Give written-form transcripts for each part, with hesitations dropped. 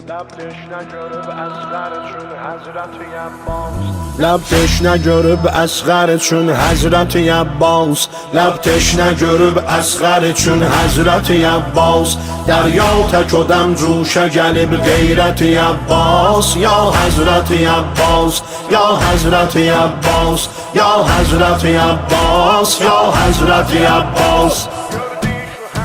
لب تشنه görüb əsğər üçün Həzrəti Əbbas Ləb teşnə görüb əsğər üçün Həzrəti Əbbas Ləb teşnə görüb əsğər üçün Həzrəti Əbbas Dərya tək odəm cuşə gəlib qeyrəti Əbbas Ya Həzrəti Əbbas Ya Həzrəti Əbbas Ya Həzrəti Əbbas Ya Həzrəti Əbbas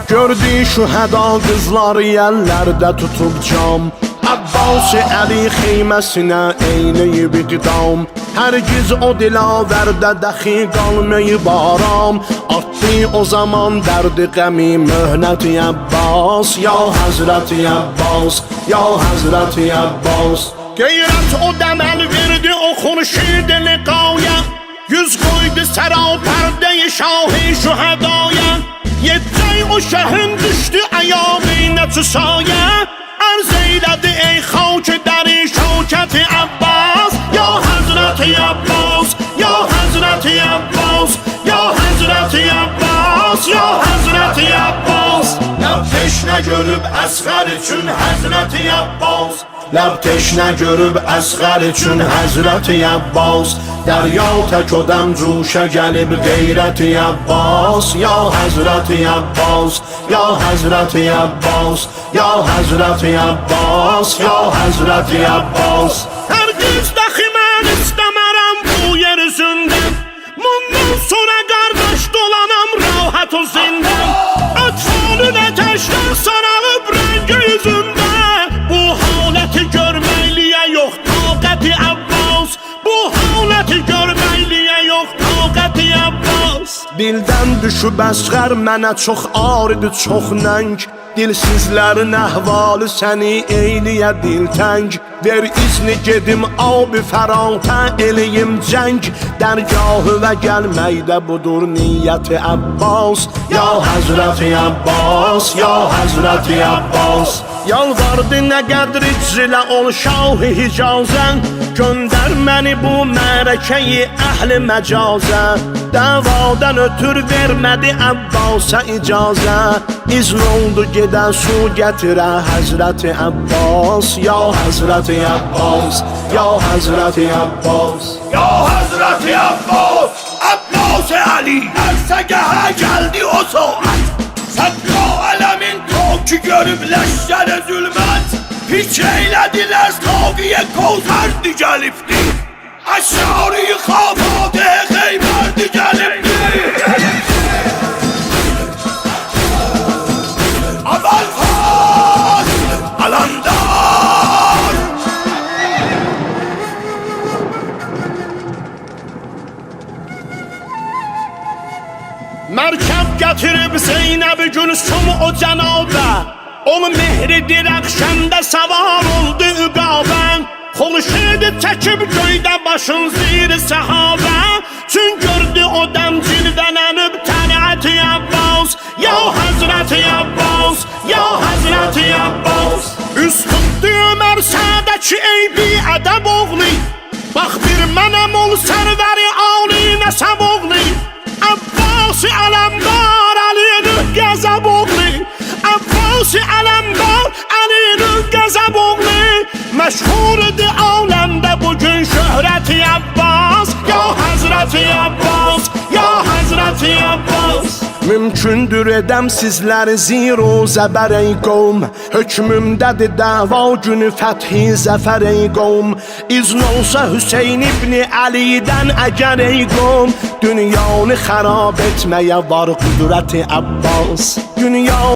Gördü şühəda qızları yəllərdə tutub cam Abbas-ı Əli xeyməsinə eynəyib iqdam Hərgiz o dilavərdə dəxi qalmayıb aram Artdı o zaman dərdi qəmi möhnəti Əbbas Ya Həzrəti Əbbas Ya Həzrəti Əbbas Qeyrət o dəməl verdi o xurşid liqaya Yüz qoydu sərapərdə-i şah-ı şühədaya Yeddəy o şəhrin düşdü əyamı çüsayə Ərz eylədi ey xavk dəri şavkəti Əbbas Ya Həzrəti Əbbas Ya Həzrəti Əbbas Ya Həzrəti Əbbas Ya Həzrəti Əbbas Ləb teşnə görüb əsğər üçün Həzrəti Əbbas Ləb teşnə görüb əsğər üçün Həzrəti Əbbas Dərya tək odəm cuşə gəlib qeyrəti Əbbas Ya Həzrəti Əbbas Ya Həzrəti Əbbas Ya Həzrəti Əbbas Ya Həzrəti Əbbas Hər qız dəxi mən istəmərəm bu yer üzündən Bundan sonra qardaş dolanam rahat o zindan Ətfalın ətəşlər saralıb rəngi yüzündə Bu haləti görməkliyə yox taqəti Əbbas Bu haləti görməkliyə yox taqəti Əbbas Dildən düşüb əsğər mənə çox ağrıdı çox nəng Dilsizlərin əhvalı səni eyliyə diltəng Ver izni gedim abi fərantə eləyim cəng Dərgahı və gəlməkdə budur niyyəti Əbbas Ya Həzrəti Əbbas Ya Həzrəti Əbbas Yalvardı nə qədr iczilə ol şah-ı Hicazən Göndər məni bu mərəkəyi əhli məcazə Dəvadan ötür vermədi Əbbasa icazə İzn oldu gedən su gətirə Həzrəti Əbbas Ya Həzrəti Əbbas Ya Həzrəti Əbbas Ya Həzrəti Əbbas Əbbas-ı Əli Ərsəgəhə gəldi o saat Sədqa ələmin ta ki görüb ləşkər-i zülmət Hiç eylədilər saqiyə qavzərdi gəlibdi Əşşari-i xafatı xeybərdi gəlibdi Əvvəl-fəz alandar Mərkəb gətirib Zeynəb-i Gülsüm o cənabə Onu mehri dirəqşəndə səvar oldu üqabən Xolşidi çəkib göydə başın ziri səhabə Çün gördü o dəm cilvələnib tənəti Əbbas Ya Həzrəti Əbbas Ya Həzrəti Əbbas Üst tutdu Ömər sədəki eybi ədəb oğli Bax bir mənəm ol sərvəri ali nəsəb oğli Əbbas-ı ələmdar Əlinin qəzəb oğli Əbbas-ı ələmdar Əlinin qəzəb oğli Məşhurdur aləmdə bugün şöhrəti Əbbas Ya Həzrəti Əbbas Ya Həzrəti Əbbas Mümkündür edəm sizləri ziro zəbər ey qovm Hökmümdədir dəva günü fəthi zəfər ey qovm İzn olsa Hüseyin İbni Əlidən əgər ey qovm Dünyanı xərab etməyə var qüdrəti Əbbas Dünya